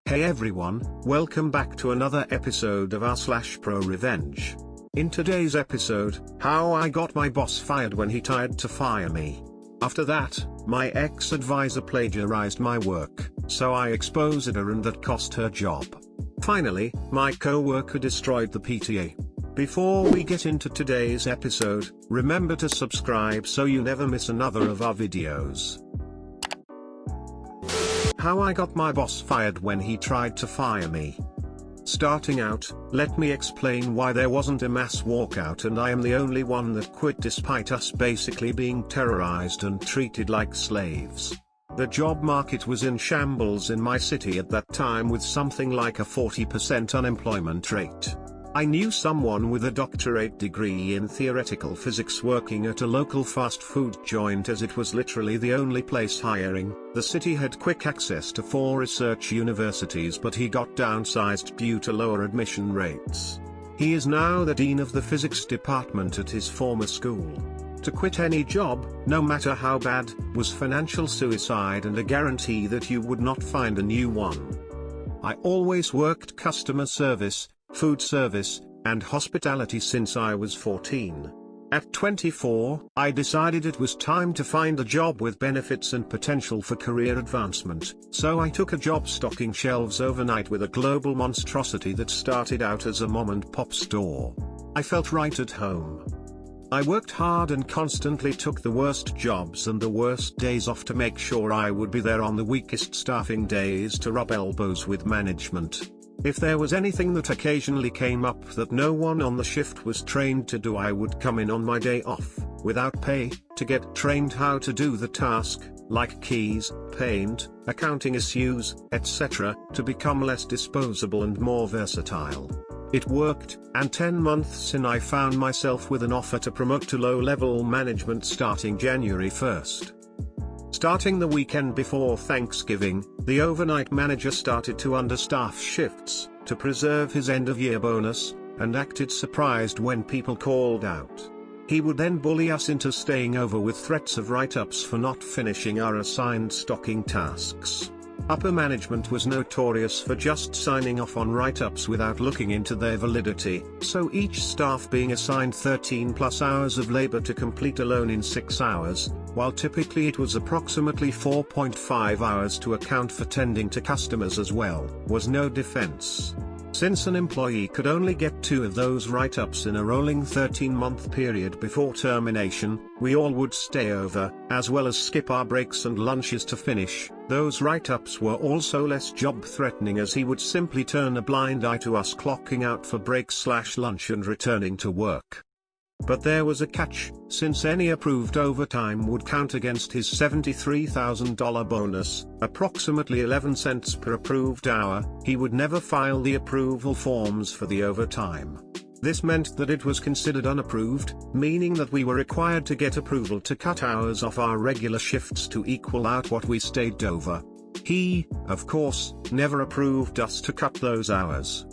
Hey everyone, welcome back to another episode of r/ProRevenge. In today's episode, how I got my boss fired when he tried to fire me. After that, my ex-advisor plagiarized my work, so I exposed her and that cost her job. Finally, my co-worker destroyed the PTA. Before we get into today's episode, remember to subscribe so you never miss another of our videos. How I got my boss fired when he tried to fire me. Starting out, let me explain why there wasn't a mass walkout and I am the only one that quit despite us basically being terrorized and treated like slaves. The job market was in shambles in my city at that time with something like a 40% unemployment rate. I knew someone with a doctorate degree in theoretical physics working at a local fast food joint as it was literally the only place hiring. The city had quick access to 4 research universities but he got downsized due to lower admission rates. He is now the dean of the physics department at his former school. To quit any job, no matter how bad, was financial suicide and a guarantee that you would not find a new one. I always worked customer service, food service, and hospitality since I was 14. At 24, I decided it was time to find a job with benefits and potential for career advancement, so I took a job stocking shelves overnight with a global monstrosity that started out as a mom-and-pop store. I felt right at home. I worked hard and constantly took the worst jobs and the worst days off to make sure I would be there on the weakest staffing days to rub elbows with management. If there was anything that occasionally came up that no one on the shift was trained to do, I would come in on my day off, without pay, to get trained how to do the task, like keys, paint, accounting issues, etc., to become less disposable and more versatile. It worked, and 10 months in I found myself with an offer to promote to low-level management starting January 1st. Starting the weekend before Thanksgiving, the overnight manager started to understaff shifts, to preserve his end-of-year bonus, and acted surprised when people called out. He would then bully us into staying over with threats of write-ups for not finishing our assigned stocking tasks. Upper management was notorious for just signing off on write-ups without looking into their validity, so each staff being assigned 13+ hours of labor to complete alone in 6 hours, while typically it was approximately 4.5 hours to account for tending to customers as well, was no defense. Since an employee could only get 2 of those write-ups in a rolling 13-month period before termination, we all would stay over, as well as skip our breaks and lunches to finish. Those write-ups were also less job-threatening as he would simply turn a blind eye to us clocking out for break/lunch and returning to work. But there was a catch, since any approved overtime would count against his $73,000 bonus, approximately 11 cents per approved hour. He would never file the approval forms for the overtime. This meant that it was considered unapproved, meaning that we were required to get approval to cut hours off our regular shifts to equal out what we stayed over. He, of course, never approved us to cut those hours.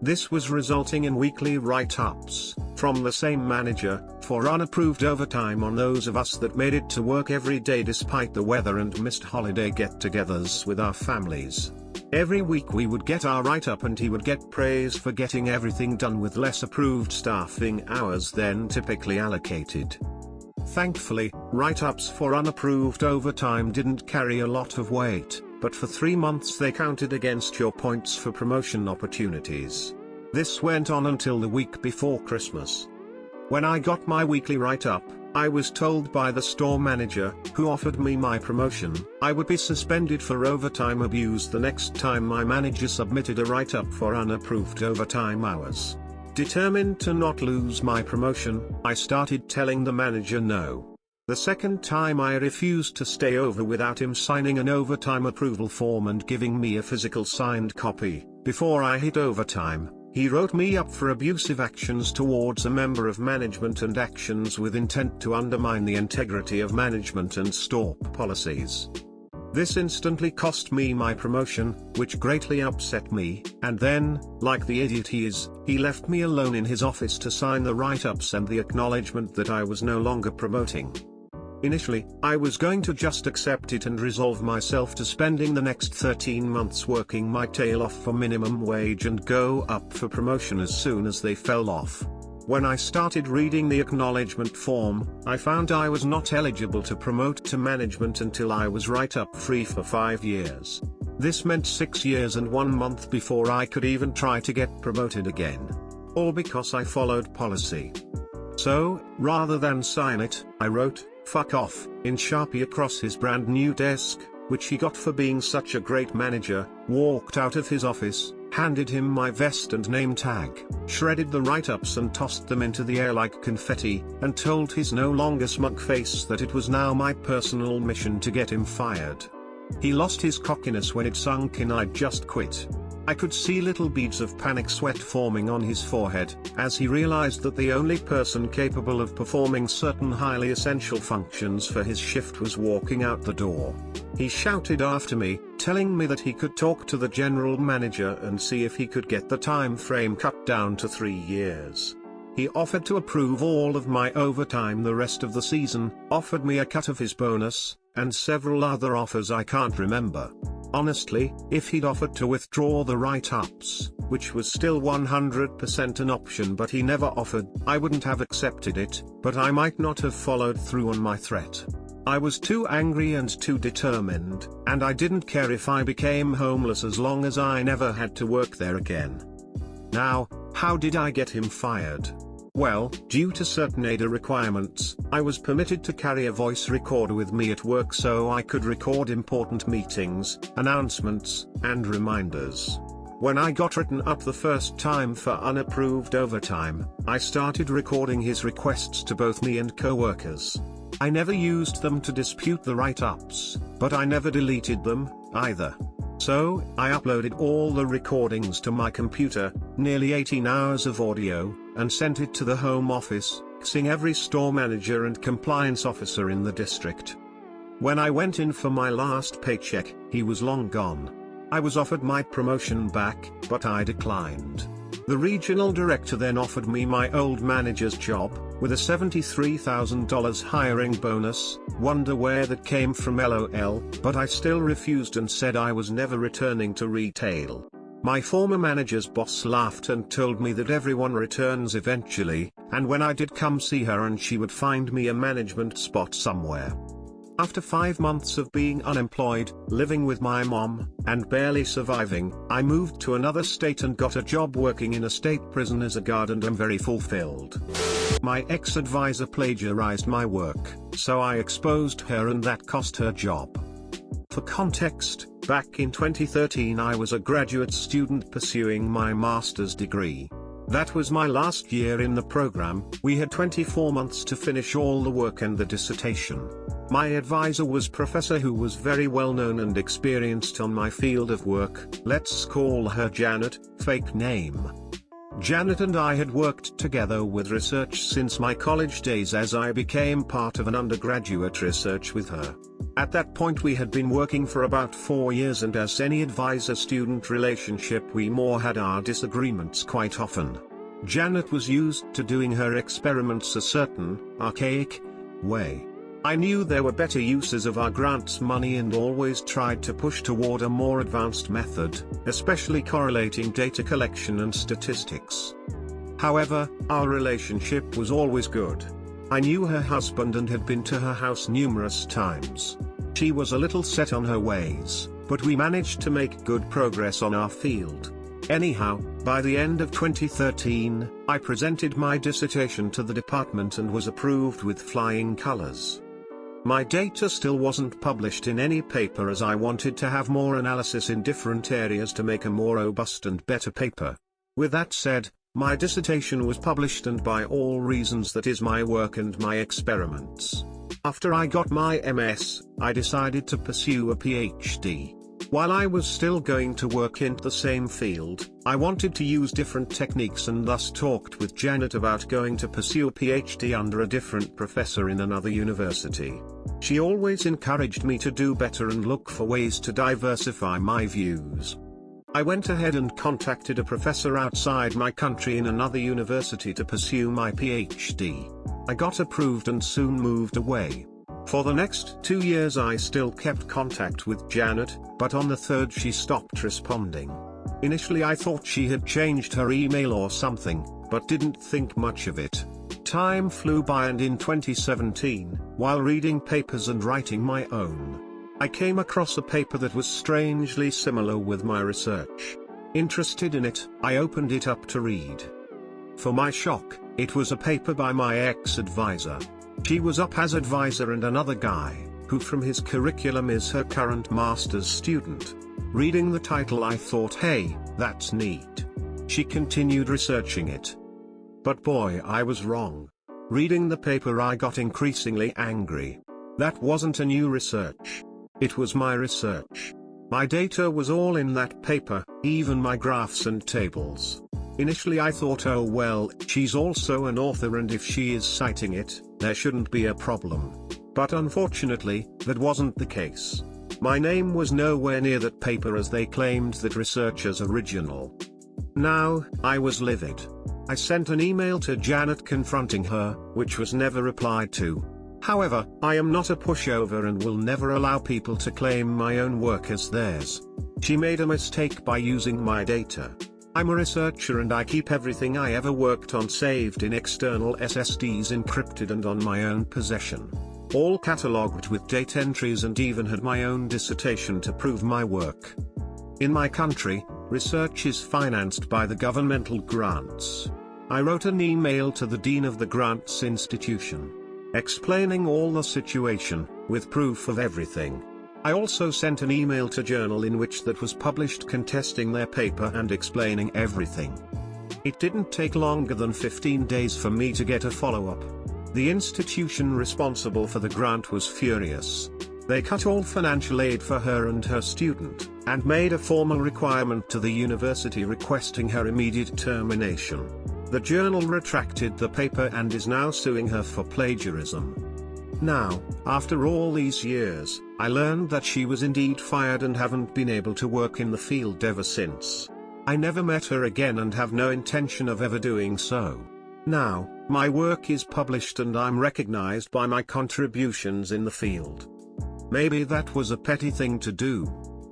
This was resulting in weekly write-ups, from the same manager, for unapproved overtime on those of us that made it to work every day despite the weather and missed holiday get-togethers with our families. Every week we would get our write-up and he would get praise for getting everything done with less approved staffing hours than typically allocated. Thankfully, write-ups for unapproved overtime didn't carry a lot of weight, but for 3 months they counted against your points for promotion opportunities. This went on until the week before Christmas. When I got my weekly write-up, I was told by the store manager, who offered me my promotion, I would be suspended for overtime abuse the next time my manager submitted a write-up for unapproved overtime hours. Determined to not lose my promotion, I started telling the manager no. The second time I refused to stay over without him signing an overtime approval form and giving me a physical signed copy. Before I hit overtime, he wrote me up for abusive actions towards a member of management and actions with intent to undermine the integrity of management and store policies. This instantly cost me my promotion, which greatly upset me, and then, like the idiot he is, he left me alone in his office to sign the write-ups and the acknowledgement that I was no longer promoting. Initially, I was going to just accept it and resolve myself to spending the next 13 months working my tail off for minimum wage and go up for promotion as soon as they fell off. When I started reading the acknowledgement form, I found I was not eligible to promote to management until I was write-up free for 5 years. This meant 6 years and 1 month before I could even try to get promoted again. All because I followed policy. So, rather than sign it, I wrote, "Fuck off," in Sharpie across his brand new desk, which he got for being such a great manager, walked out of his office, handed him my vest and name tag, shredded the write-ups and tossed them into the air like confetti, and told his no longer smug face that it was now my personal mission to get him fired. He lost his cockiness when it sunk in I'd just quit. I could see little beads of panic sweat forming on his forehead, as he realized that the only person capable of performing certain highly essential functions for his shift was walking out the door. He shouted after me, telling me that he could talk to the general manager and see if he could get the time frame cut down to 3 years. He offered to approve all of my overtime the rest of the season, offered me a cut of his bonus, and several other offers I can't remember. Honestly, if he'd offered to withdraw the write-ups, which was still 100% an option but he never offered, I wouldn't have accepted it, but I might not have followed through on my threat. I was too angry and too determined, and I didn't care if I became homeless as long as I never had to work there again. Now, how did I get him fired? Well, due to certain ADA requirements, I was permitted to carry a voice recorder with me at work so I could record important meetings, announcements, and reminders. When I got written up the first time for unapproved overtime, I started recording his requests to both me and co-workers. I never used them to dispute the write-ups, but I never deleted them, either. So, I uploaded all the recordings to my computer, nearly 18 hours of audio, and sent it to the Home Office, xing every store manager and compliance officer in the district. When I went in for my last paycheck, he was long gone. I was offered my promotion back, but I declined. The regional director then offered me my old manager's job, with a $73,000 hiring bonus. Wonder where that came from, LOL, but I still refused and said I was never returning to retail. My former manager's boss laughed and told me that everyone returns eventually, and when I did come see her and she would find me a management spot somewhere. After 5 months of being unemployed, living with my mom, and barely surviving, I moved to another state and got a job working in a state prison as a guard, and I'm very fulfilled. My ex-advisor plagiarized my work, so I exposed her and that cost her job. For context, back in 2013 I was a graduate student pursuing my master's degree. That was my last year in the program. We had 24 months to finish all the work and the dissertation. My advisor was a professor who was very well known and experienced on my field of work. Let's call her Janet, fake name. Janet and I had worked together with research since my college days, as I became part of an undergraduate research with her. At that point we had been working for about 4 years, and as any advisor-student relationship we more had our disagreements quite often. Janet was used to doing her experiments a certain, archaic, way. I knew there were better uses of our grants money and always tried to push toward a more advanced method, especially correlating data collection and statistics. However, our relationship was always good. I knew her husband and had been to her house numerous times. She was a little set on her ways, but we managed to make good progress on our field. Anyhow, by the end of 2013, I presented my dissertation to the department and was approved with flying colors. My data still wasn't published in any paper, as I wanted to have more analysis in different areas to make a more robust and better paper. With that said, my dissertation was published, and by all reasons that is my work and my experiments. After I got my MS, I decided to pursue a PhD. While I was still going to work in the same field, I wanted to use different techniques and thus talked with Janet about going to pursue a PhD under a different professor in another university. She always encouraged me to do better and look for ways to diversify my views. I went ahead and contacted a professor outside my country in another university to pursue my PhD. I got approved and soon moved away. For the next 2 years I still kept contact with Janet, but on the third she stopped responding. Initially I thought she had changed her email or something, but didn't think much of it. Time flew by, and in 2017, while reading papers and writing my own, I came across a paper that was strangely similar with my research. Interested in it, I opened it up to read. For my shock, it was a paper by my ex-advisor. She was up as advisor and another guy, who from his curriculum is her current master's student. Reading the title I thought, hey, that's neat. She continued researching it. But boy, I was wrong. Reading the paper I got increasingly angry. That wasn't a new research. It was my research. My data was all in that paper, even my graphs and tables. Initially I thought, oh well, she's also an author and if she is citing it, there shouldn't be a problem. But unfortunately, that wasn't the case. My name was nowhere near that paper as they claimed that researcher's original. Now, I was livid. I sent an email to Janet confronting her, which was never replied to. However, I am not a pushover and will never allow people to claim my own work as theirs. She made a mistake by using my data. I'm a researcher and I keep everything I ever worked on saved in external SSDs, encrypted and on my own possession. All catalogued with date entries, and even had my own dissertation to prove my work. In my country, research is financed by the governmental grants. I wrote an email to the dean of the grants institution, explaining all the situation, with proof of everything. I also sent an email to journal in which that was published contesting their paper and explaining everything. It didn't take longer than 15 days for me to get a follow-up. The institution responsible for the grant was furious. They cut all financial aid for her and her student, and made a formal requirement to the university requesting her immediate termination. The journal retracted the paper and is now suing her for plagiarism. Now, after all these years, I learned that she was indeed fired and haven't been able to work in the field ever since. I never met her again and have no intention of ever doing so. Now, my work is published and I'm recognized by my contributions in the field. Maybe that was a petty thing to do.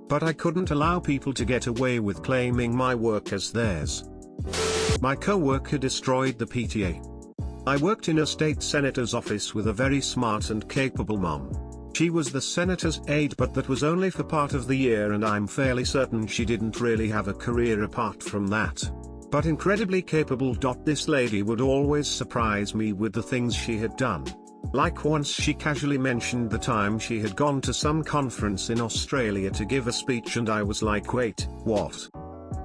But I couldn't allow people to get away with claiming my work as theirs. My co-worker destroyed the PTA. I worked in a state senator's office with a very smart and capable mom. She was the senator's aide, but that was only for part of the year and I'm fairly certain she didn't really have a career apart from that. But incredibly capable. This lady would always surprise me with the things she had done. Like once she casually mentioned the time she had gone to some conference in Australia to give a speech and I was like, wait, what?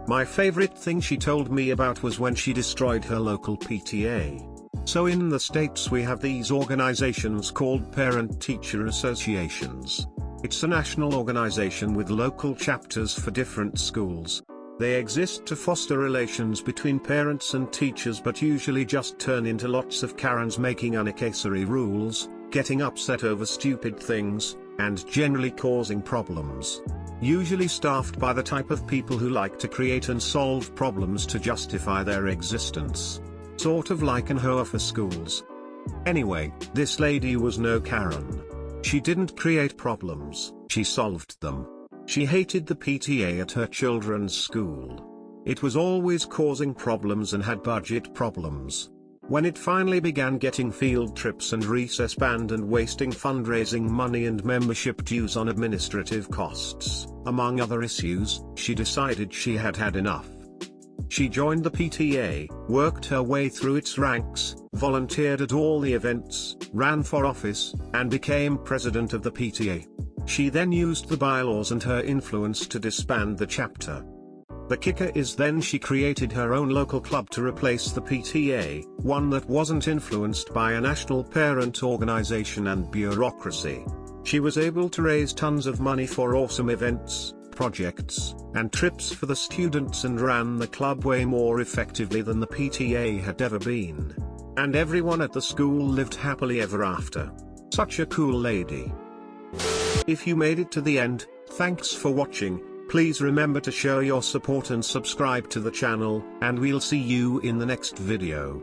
My favorite thing she told me about was when she destroyed her local PTA. So in the States we have these organizations called parent-teacher associations. It's a national organization with local chapters for different schools. They exist to foster relations between parents and teachers, but usually just turn into lots of Karens making unnecessary rules, getting upset over stupid things, and generally causing problems. Usually staffed by the type of people who like to create and solve problems to justify their existence. Sort of like an hoe for schools. Anyway, this lady was no Karen. She didn't create problems, she solved them. She hated the PTA at her children's school. It was always causing problems and had budget problems. When it finally began getting field trips and recess band and wasting fundraising money and membership dues on administrative costs, among other issues, she decided she had had enough. She joined the PTA, worked her way through its ranks, volunteered at all the events, ran for office, and became president of the PTA. She then used the bylaws and her influence to disband the chapter. The kicker is then she created her own local club to replace the PTA, one that wasn't influenced by a national parent organization and bureaucracy. She was able to raise tons of money for awesome events, projects, and trips for the students and ran the club way more effectively than the PTA had ever been. And everyone at the school lived happily ever after. Such a cool lady. If you made it to the end, thanks for watching. Please remember to show your support and subscribe to the channel, and we'll see you in the next video.